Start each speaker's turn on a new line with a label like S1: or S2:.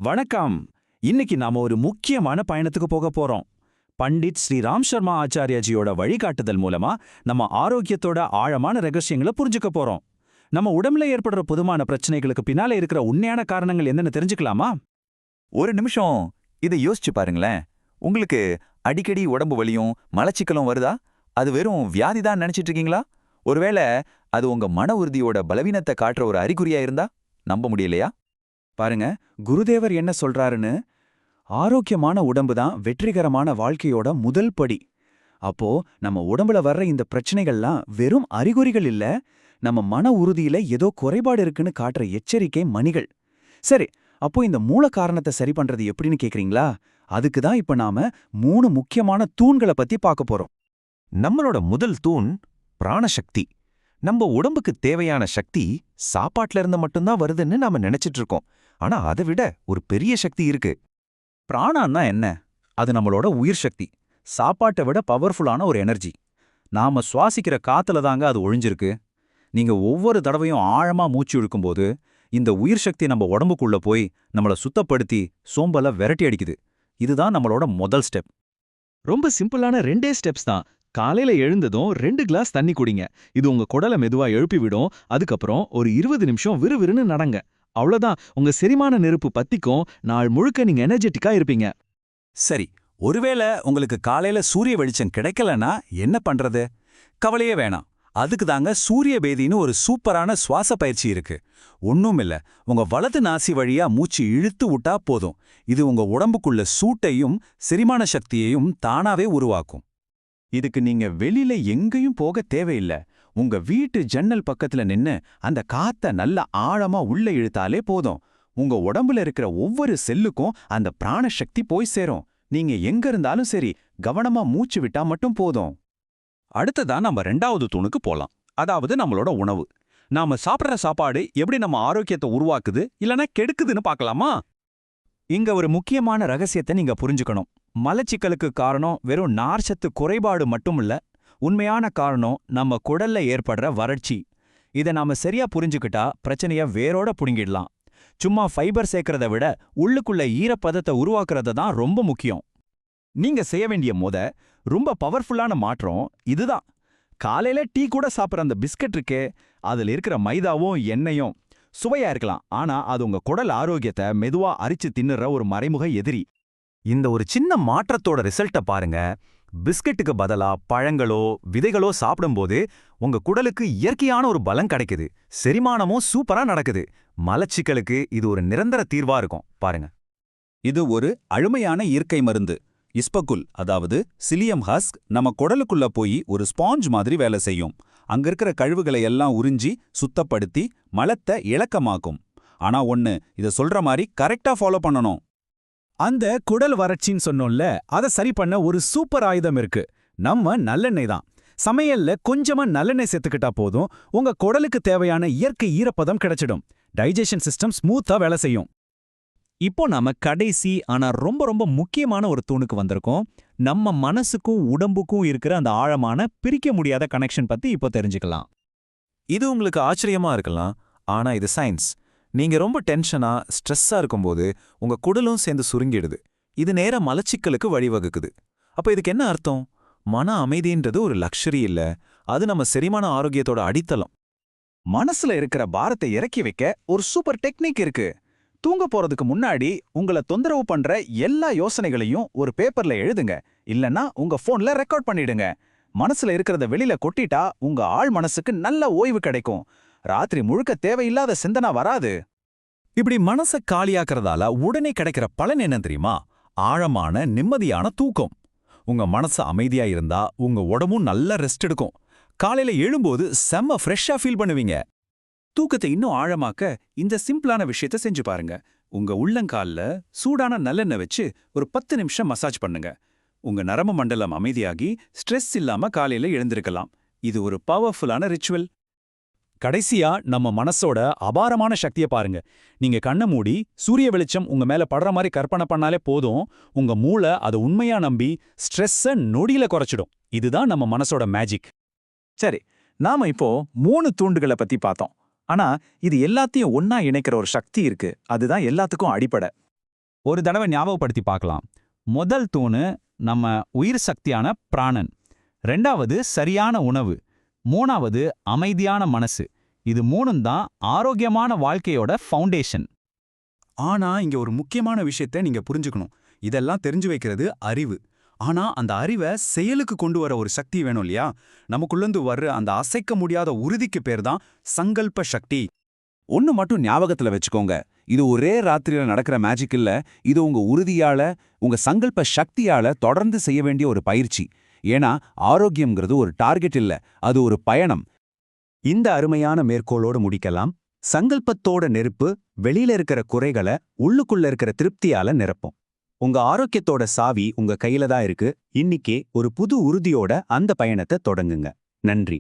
S1: வணக்கம். இன்னைக்கு நாம ஒரு முக்கியமான பயணத்துக்கு போக போறோம். பண்டிட் ஸ்ரீ ராம் சர்மா ஆச்சாரியாஜியோட வழிகாட்டுதல் மூலமா நம்ம ஆரோக்கியத்தோட ஆழமான ரகசியங்களை புரிஞ்சுக்க போறோம். நம்ம உடம்புல ஏற்படுற பொதுவான பிரச்சனைகளுக்கு பின்னால இருக்கிற உண்மையான காரணங்கள் என்னன்னு தெரிஞ்சுக்கலாமா?
S2: ஒரு நிமிஷம் இதை யோசிச்சு பாருங்களேன். உங்களுக்கு அடிக்கடி உடம்பு வலியும் மலச்சிக்கலும் வருதா? அது வெறும் வியாதிதான் நினைச்சிட்டு இருக்கீங்களா? ஒருவேளை அது உங்க மன உறுதியோட பலவீனத்தை காட்டுற ஒரு அறிகுறியா இருந்தா நம்ப முடியலையா?
S1: பாருங்க, குருதேவர் என்ன சொல்றாருன்னு, ஆரோக்கியமான உடம்பு தான் வெற்றிகரமான வாழ்க்கையோட முதல் படி. அப்போ நம்ம உடம்புல வர்ற இந்த பிரச்சனைகள்லாம் வெறும் அறிகுறிகள் இல்ல, நம்ம மன உறுதியில ஏதோ குறைபாடு இருக்குன்னு காட்டுற எச்சரிக்கை மணிகள். சரி, அப்போ இந்த மூல காரணத்தை சரி பண்றது எப்படின்னு கேக்குறீங்களா? அதுக்கு தான் இப்ப நாம 3 முக்கியமான தூண்களை பத்தி பார்க்க போறோம்.
S2: நம்மளோட முதல் தூண் பிராணசக்தி. நம்ம உடம்புக்கு தேவையான சக்தி சாப்பாட்டுல இருந்து மட்டும்தான் வருதுன்னு நாம நினைச்சிட்டு இருக்கோம். ஆனா அதை விட ஒரு பெரிய சக்தி இருக்கு.
S1: பிராணன்னா என்ன? அது நம்மளோட உயிர் சக்தி. சாப்பாட்டை விட பவர்ஃபுல்லான ஒரு எனர்ஜி. நாம சுவாசிக்கிற காத்துல தாங்க அது ஒழிஞ்சிருக்கு. நீங்க ஒவ்வொரு தடவையும் ஆழமா மூச்சு இழுக்கும்போது இந்த உயிர் சக்தி நம்ம உடம்புக்குள்ள போய் நம்மள சுத்தப்படுத்தி சோம்பல விரட்டி அடிக்குது. இதுதான் நம்மளோட முதல் ஸ்டெப்.
S3: ரொம்ப சிம்பிளான 2 ஸ்டெப்ஸ் தான். காலையில எழுந்ததும் 2 கிளாஸ் தண்ணி குடிங்க. இது உங்க குடலை மெதுவா எழுப்பி விடும். அதுக்கப்புறம் ஒரு 20 நிமிஷம் விறுவிறுன்னு நடங்க. அவ்வளவுதான், உங்க செரிமான நெருப்பு பத்திக்கும். நாள் முழுக்க நீங்க எனர்ஜெட்டிக்கா இருப்பீங்க.
S1: சரி, ஒருவேளை உங்களுக்கு காலையில சூரிய வெளிச்சம் கிடைக்கலனா என்ன பண்றது? கவலையே வேணாம். அதுக்கு தாங்க சூரிய பேதின்னு ஒரு சூப்பரான சுவாச பயிற்சி இருக்கு. ஒண்ணுமில்ல, உங்க வலது நாசி வழியா மூச்சு இழுத்து விட்டா போதும். இது உங்க உடம்புக்குள்ள சூட்டையும் செரிமான சக்தியையும் தானாவே உருவாக்கும். இதுக்கு நீங்க வெளியில எங்கேயும் போக தேவையில்ல. உங்க வீட்டு ஜன்னல் பக்கத்துல நின்னு அந்த காத்த நல்ல ஆழமா உள்ள இழுத்தாலே போதும். உங்க உடம்புல இருக்கிற ஒவ்வொரு செல்லுக்கும் அந்த பிராண சக்தி போய் சேரும். நீங்க எங்க இருந்தாலும் சரி, கவனமா மூச்சு விட்டா மட்டும் போதும். அடுத்ததா நம்ம 2வது தூணுக்கு போலாம். அதாவது நம்மளோட உணவு. நாம சாப்பிடுற சாப்பாடு எப்படி நம்ம ஆரோக்கியத்தை உருவாக்குது இல்லனா கெடுக்குதுன்னு பார்க்கலாமா? இங்க ஒரு முக்கியமான ரகசியத்தை நீங்க புரிஞ்சுக்கணும். மலச்சிக்கலுக்கு காரணம் வெறும் நார்ச்சத்து குறைபாடு மட்டும் இல்ல. உண்மையான காரணம் நம்ம குடல்ல ஏற்படுற வறட்சி. இதை நாம சரியா புரிஞ்சுக்கிட்டா பிரச்சனைய வேரோட புடுங்கிடலாம். சும்மா ஃபைபர் சேர்க்கறத விட உள்ளுக்குள்ள ஈரப்பதத்தை உருவாக்குறது தான் ரொம்ப முக்கியம். நீங்க செய்ய வேண்டிய ரொம்ப பவர்ஃபுல்லான மாற்றம் இதுதான். காலையில டீ கூட சாப்பிட்ற அந்த பிஸ்கட் இருக்கே, அதுல இருக்கிற மைதாவும் எண்ணெயும் சுவையா இருக்கலாம். ஆனா அது உங்க குடல் ஆரோக்கியத்தை மெதுவா அரிச்சு தின்னுற ஒரு மறைமுக எதிரி. இந்த ஒரு சின்ன மாற்றத்தோட ரிசல்ட்டை பாருங்க. பிஸ்கட்டுக்கு பதிலா பழங்களோ விதைகளோ சாப்பிடும்போது உங்க குடலுக்கு இயற்கையான ஒரு பலம் கிடைக்குது. செரிமானமும் சூப்பரா நடக்குது. மலச்சிக்கலுக்கு இது ஒரு நிரந்தர தீர்வா இருக்கும். பாருங்க, இது ஒரு அழுமையான இயற்கை மருந்து. இஸ்பகுல், அதாவது சிலியம் ஹஸ்க், நம்ம குடலுக்குள்ள போய் ஒரு ஸ்பாஞ்ச் மாதிரி வேலை செய்யும். அங்க இருக்கிற கழிவுகளை எல்லாம் உறிஞ்சி சுத்தப்படுத்தி மலத்தை இளக்கமாக்கும். ஆனா ஒண்ணு, இத சொல்ற மாதிரி கரெக்டா ஃபாலோ பண்ணணும். அந்த குடல் வறட்சின்னு சொன்னோம்ல, அதை சரி பண்ண ஒரு சூப்பர் ஆயுதம் இருக்கு. நம்ம நல்லெண்ணெய் தான். சமையல்ல கொஞ்சமா நல்லெண்ணெய் சேர்த்துக்கிட்டா போதும், உங்க குடலுக்கு தேவையான இயற்கை ஈரப்பதம் கிடைச்சிடும். டைஜஷன் சிஸ்டம் ஸ்மூத்தா வேலை செய்யும். இப்போ நாம கடைசி ஆனா ரொம்ப ரொம்ப முக்கியமான ஒரு தூணுக்கு வந்திருக்கோம். நம்ம மனசுக்கும் உடம்புக்கும் இருக்கிற அந்த ஆழமான பிரிக்க முடியாத கனெக்ஷன் பத்தி இப்போ தெரிஞ்சுக்கலாம்.
S2: இது உங்களுக்கு ஆச்சரியமா இருக்கலாம், ஆனா இது சயின்ஸ். நீங்க ரொம்ப டென்ஷனா ஸ்ட்ரெஸ்ஸா இருக்கும்போது உங்க குடலும் சேர்ந்து சுருங்கிடுது. இது நேரா மலச்சிக்கலுக்கு வழிவகுக்குது. அப்ப இதுக்கு என்ன அர்த்தம்? மன அமைதின்றது ஒரு லக்ஷரி இல்ல, அது நம்ம செரிமான ஆரோக்கியத்தோட அடித்தளம். மனசுல இருக்கிற பாரத்தை இறக்கி வைக்க ஒரு சூப்பர் டெக்னிக் இருக்கு. தூங்க போறதுக்கு முன்னாடி உங்களை தொந்தரவு பண்ற எல்லா யோசனைகளையும் ஒரு பேப்பர்ல எழுதுங்க. இல்லனா உங்க போன்ல ரெக்கார்ட் பண்ணிடுங்க. மனசுல இருக்கிறத வெளியில கொட்டிட்டா உங்க ஆழ் மனசுக்கு நல்ல ஓய்வு கிடைக்கும். ராத்திரி முழுக்க தேவையில்லாத சிந்தனை வராது. இப்படி மனச காலியாக்குறதால உடனே கிடைக்கிற பலன் என்ன தெரியுமா? ஆழமான நிம்மதியான தூக்கம். உங்க மனசு அமைதியா இருந்தா உங்க உடம்பும் நல்ல ரெஸ்ட் எடுக்கும். காலையில எழும்போது செம்ம ஃப்ரெஷ்ஷா ஃபீல் பண்ணுவீங்க. தூக்கத்தை இன்னும் ஆழமாக்க இந்த சிம்பிளான விஷயத்த செஞ்சு பாருங்க. உங்க உள்ளங்கால்ல சூடான நல்லெண்ணெய் வச்சு ஒரு 10 நிமிஷம் மசாஜ் பண்ணுங்க. உங்க நரம்பு மண்டலம் அமைதியாகி ஸ்ட்ரெஸ் இல்லாம காலையில எழுந்திருக்கலாம். இது ஒரு பவர்ஃபுல்லான ரிச்சுவல். கடைசியா நம்ம மனசோட அபாரமான சக்தியை பாருங்க. நீங்க கண்ணை மூடி சூரிய வெளிச்சம் உங்க மேல படுற மாதிரி கற்பனை பண்ணாலே போதும், உங்க மூளை அதை உண்மையா நம்பி ஸ்ட்ரெஸ்ஸ நொடியில குறைச்சிடும். இதுதான் நம்ம மனசோட மேஜிக். சரி, நாம இப்போ 3 தூண்டுகளை பத்தி பார்த்தோம். ஆனா இது எல்லாத்தையும் ஒன்னா இணைக்கிற ஒரு சக்தி இருக்கு. அதுதான் எல்லாத்துக்கும் அடிப்படை.
S1: ஒரு தடவை ஞாபகப்படுத்தி பார்க்கலாம். முதல் தூணு நம்ம உயிர் சக்தியான பிராணன், 2வது சரியான உணவு, 3வது அமைதியான மனசு. இது 3ம் தான் ஆரோக்கியமான வாழ்க்கையோட ஃபவுண்டேஷன்.
S4: ஆனா இங்க ஒரு முக்கியமான விஷயத்த நீங்க புரிஞ்சுக்கணும். இதெல்லாம் தெரிஞ்சு வைக்கிறது அறிவு. ஆனா அந்த அறிவை செயலுக்கு கொண்டு வர ஒரு சக்தி வேணும் இல்லையா? நமக்குள்ளேந்து வர்ற அந்த அசைக்க முடியாத உறுதிக்கு பேர் தான் சங்கல்ப சக்தி.
S5: ஒன்னு மட்டும் ஞாபகத்துல வச்சுக்கோங்க, இது ஒரே ராத்திரியில நடக்கிற மேஜிக் இல்ல. இது உங்க உறுதியால, உங்க சங்கல்ப சக்தியால தொடர்ந்து செய்ய வேண்டிய ஒரு பயிற்சி. ஏன்னா ஆரோக்கியம்ங்கிறது ஒரு டார்கெட் இல்ல, அது ஒரு பயணம்.
S4: இந்த அருமையான மேற்கோளோடு முடிக்கலாம். சங்கல்பத்தோட நெருப்பு வெளியில இருக்கிற குறைகளை உள்ளுக்குள்ள இருக்கிற திருப்தியால நிரப்பும். உங்க ஆரோக்கியத்தோட சாவி உங்க கையில தான் இருக்கு. இன்னிக்கே ஒரு புது உறுதியோட அந்த பயணத்தை தொடங்குங்க. நன்றி.